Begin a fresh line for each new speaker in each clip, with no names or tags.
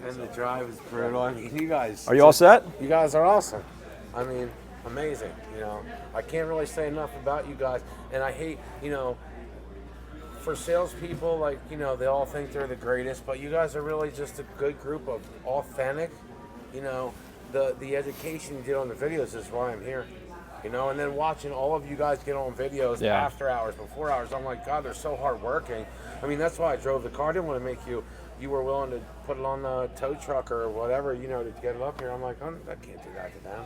And the drive is brutal. I mean, you guys.
Are you all set?
You guys are awesome. I mean, amazing. I can't really say enough about you guys. And I hate, for salespeople, like, they all think they're the greatest, but you guys are really just a good group of authentic, the education you did on the videos is why I'm here. And then watching all of you guys get on videos after hours, before hours, I'm like, God, they're so hardworking. I mean, that's why I drove the car. I didn't want to make you were willing to put it on the tow truck or whatever, to get it up here. I'm like, I can't do that to them.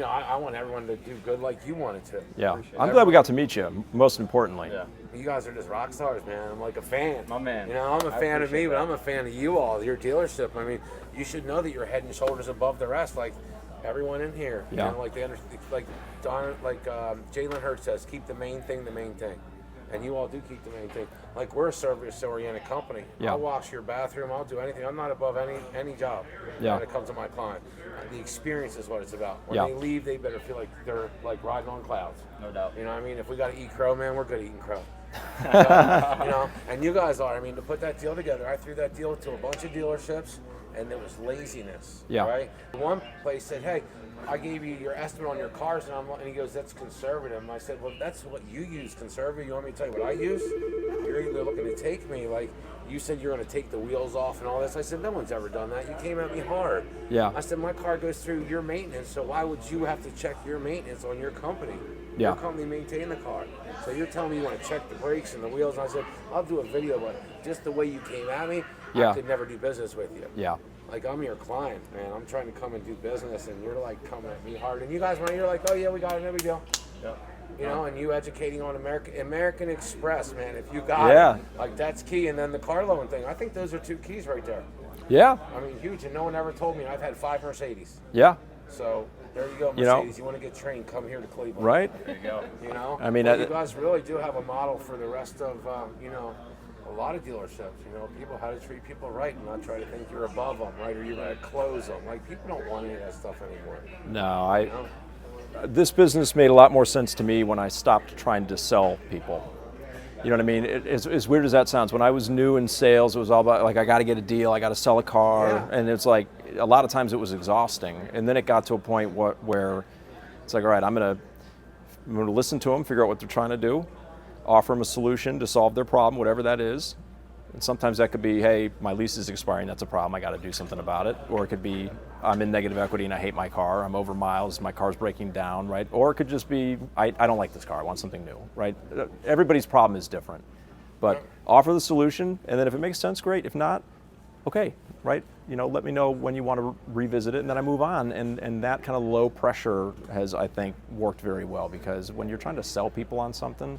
I want everyone to do good like you wanted to.
Yeah, I'm glad we got to meet you, most importantly.
Yeah. You guys are just rock stars, man. I'm like a fan.
My man.
I'm a fan of me, but I'm a fan of you all, your dealership. I mean, you should know that you're head and shoulders above the rest. Like, everyone in here.
Yeah.
Like they understand, like Jalen Hurts says, keep the main thing the main thing. And you all do keep the main thing. Like, we're a service-oriented company.
Yeah.
I'll wash your bathroom. I'll do anything. I'm not above any job when it comes to my client. The experience is what it's about. When they leave, they better feel like they're like riding on clouds.
No doubt.
You know what I mean? If we got to eat crow, man, we're good at eating crow. And you guys are. I mean, to put that deal together, I threw that deal to a bunch of dealerships, and there was laziness.
Yeah.
Right? One place said, hey, I gave you your estimate on your cars, and he goes, that's conservative. And I said, well, that's what you use, conservative. You want me to tell you what I use? You're either looking to take me, like you said you're going to take the wheels off and all this. I said, no one's ever done that. You came at me hard.
Yeah.
I said, my car goes through your maintenance, so why would you have to check your maintenance on your company?
Yeah.
Your company maintain the car. So you're telling me you want to check the brakes and the wheels. And I said, I'll do a video, but just the way you came at me, I could never do business with you.
Yeah.
Like, I'm your client, man. I'm trying to come and do business, and you're like coming at me hard. And you guys, you're like, oh yeah, we got it, no big deal.
Yep.
And you educating on American Express, man. If you got it, like, that's key. And then the car loan thing. I think those are two keys right there.
Yeah.
I mean, huge. And no one ever told me. I've had 5 Mercedes.
Yeah.
So there you go, Mercedes. You want to get trained? Come here to Cleveland.
Right.
There you go.
I mean,
you guys really do have a model for the rest of, a lot of dealerships. People, how to treat people right and not try to think you're above them, right, or you're going to close them. Like, people don't want any of that stuff anymore.
No, this business made a lot more sense to me when I stopped trying to sell people. You know what I mean? As weird as that sounds, when I was new in sales, it was all about, like, I got to get a deal, I got to sell a car, and it's like, a lot of times it was exhausting. And then it got to a point where it's like, all right, I'm going to listen to them, figure out what they're trying to do, offer them a solution to solve their problem, whatever that is. And sometimes that could be, hey, my lease is expiring, that's a problem, I got to do something about it. Or it could be, I'm in negative equity and I hate my car, I'm over miles, my car's breaking down, right? Or it could just be, I don't like this car, I want something new, right? Everybody's problem is different. But offer the solution, and then if it makes sense, great. If not, okay, right? Let me know when you want to revisit it, and then I move on. And that kind of low pressure has, I think, worked very well, because when you're trying to sell people on something,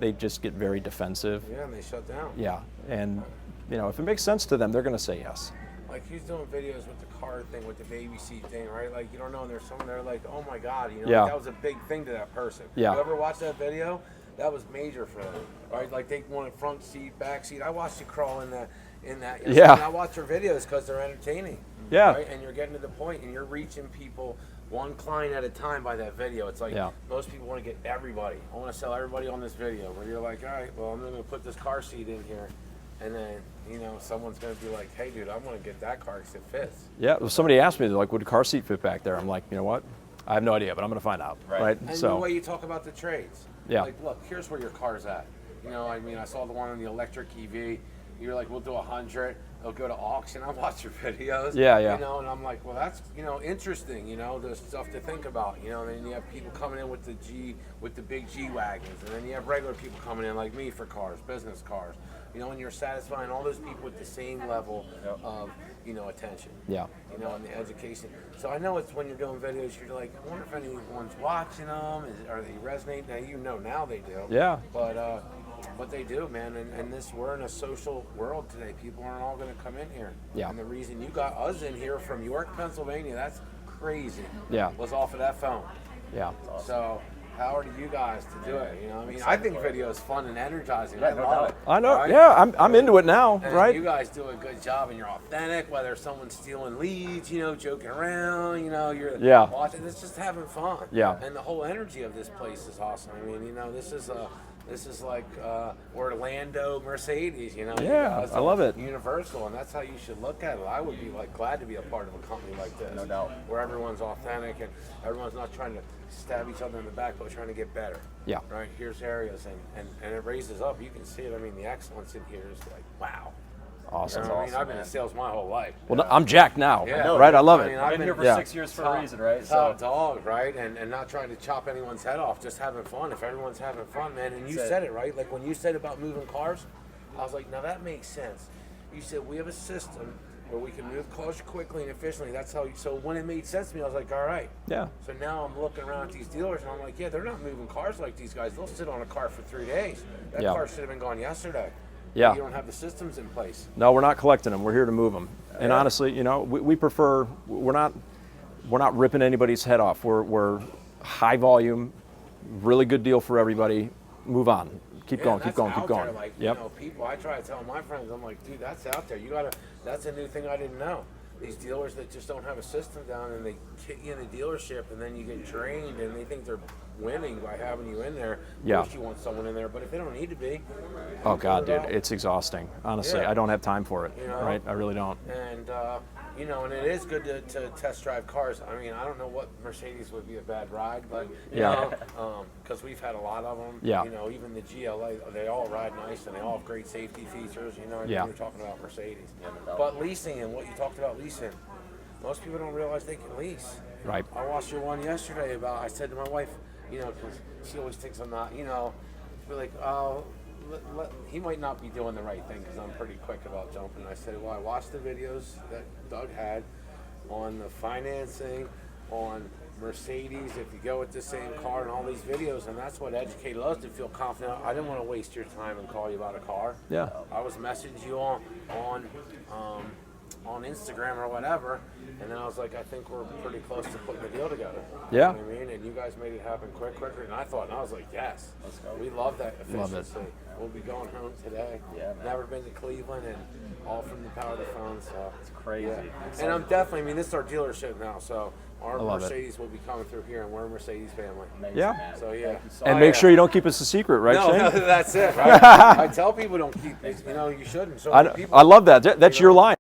they just get very defensive.
Yeah, and they shut down.
Yeah, and if it makes sense to them, they're going to say yes.
Like, he's doing videos with the car thing, with the baby seat thing, right? Like, you don't know, and there's someone there like, oh my God, like, that was a big thing to that person.
Yeah.
You ever watch that video? That was major for them, right? Like, they wanted front seat, back seat. I watched you crawl in that. And I watch your videos because they're entertaining.
Yeah.
Right? And you're getting to the point, and you're reaching people one client at a time by that video. It's like most people want to get everybody. I want to sell everybody on this video. Where you're like, all right, well, I'm going to put this car seat in here. And then, someone's going to be like, hey, dude, I want to get that car because it fits.
Yeah, well, somebody asked me, they're like, would a car seat fit back there? I'm like, you know what? I have no idea, but I'm going to find out. Right.
And the way you talk about the trades.
Yeah.
Like, look, here's where your car's at. I saw the one on the electric EV. You're like, we'll do 100. They'll go to auction. I watch your videos.
Yeah.
And I'm like, well, that's interesting. There's stuff to think about. And then you have people coming in with the big G wagons, and then you have regular people coming in like me for cars, business cars. And you're satisfying all those people with the same level of attention. Yeah. And the education. So I know it's when you're doing videos, you're like, I wonder if anyone's watching them. Are they resonating? Now they do. Yeah. But they do, man, and we're in a social world today. People aren't all going to come in here. Yeah. And the reason you got us in here from York, Pennsylvania, that's crazy. Yeah. Was off of that phone. Yeah. Awesome. So power to you guys to do it. I think video is fun and energizing. I love it. I know. Right? Yeah, I'm into it now. And right. You guys do a good job, and you're authentic. Whether someone's stealing leads, joking around, you're watching. It's just having fun. Yeah. And the whole energy of this place is awesome. This This is like Orlando Mercedes, you know?
Yeah, I love it.
Universal, and that's how you should look at it. I would be like glad to be a part of a company like this.
No doubt.
Where everyone's authentic and everyone's not trying to stab each other in the back, but trying to get better.
Yeah.
Right? Here's areas, and it raises up. You can see it. I mean, the excellence in here is like, wow.
Awesome.
You know what I mean? I've been in sales my whole life.
Well, I'm Jack now,
Yeah.
right? I love
I
it.
mean,
I've been here for
Yeah.
6 years for a reason, right?
Top dog, right? And not trying to chop anyone's head off, just having fun. If everyone's having fun, man, and you
That's it.
said it, right? Like when you said about moving cars, I was like, now that makes sense. You said we have a system where we can move cars quickly and efficiently. That's how you, so when it made sense to me, I was like, all right.
Yeah.
So now I'm looking around at these dealers and I'm like, yeah, they're not moving cars like these guys. They'll sit on a car for 3 days. That
Yeah.
car should have been gone yesterday.
Yeah.
You don't have the systems in place.
No, we're not collecting them. We're here to move them. And
Yeah.
honestly, you know, we prefer. We're not ripping anybody's head off. We're high volume, really good deal for everybody. Move on. Keep
Yeah,
going.
that's
Keep going. Keep
out
going.
there, like,
Yep.
you know, people, I try to tell my friends, I'm like, dude, that's out there. You gotta, that's a new thing I didn't know. These dealers that just don't have a system down and they kick you in the dealership and then you get drained and they think they're winning by having you in there.
Yeah.
Of course you want someone in there, but if they don't need to be.
Oh God,
figure
dude,
it out.
it's exhausting. Honestly,
Yeah.
I don't have time for it.
You know?
Right? I really don't.
And, you know, and it is good to test drive cars. I mean, I don't know what Mercedes would be a bad ride, but, you
Yeah.
know, because we've had a lot of them.
Yeah.
You know, even the GLA, they all ride nice and they all have great safety features, you know, and
Yeah.
you're talking about Mercedes. But leasing and what you talked about leasing, most people don't realize they can lease.
Right.
I watched your one yesterday about, I said to my wife, you know, because she always thinks I'm not, you know, be like, oh, he might not be doing the right thing because I'm pretty quick about jumping. I said, well, I watched the videos that Doug had on the financing, on Mercedes, if you go with the same car and all these videos, and that's what educated us to feel confident. I didn't want to waste your time and call you about a car.
Yeah.
I was messaging you on Instagram or whatever, and then I was like, I think we're pretty close to putting the deal together.
Yeah.
You know what I mean? And you guys made it happen quicker than I thought. And I was like, yes.
Let's go.
We love that efficiency.
Love it.
We'll be going home today.
Yeah, man.
Never been to Cleveland, and all from the power of the phone. So
It's crazy.
Yeah. And I'm definitely, I mean, this is our dealership now, so our
love it.
Mercedes will be coming through here, and we're a Mercedes family.
Amazing,
Yeah.
man.
So, yeah.
Thank you so
And
Oh,
make
yeah.
sure you don't keep us a secret, right,
No,
Shane?
that's it, right? I tell people don't keep it. You know, you shouldn't. So many people.
I love that. That's
You know?
your line.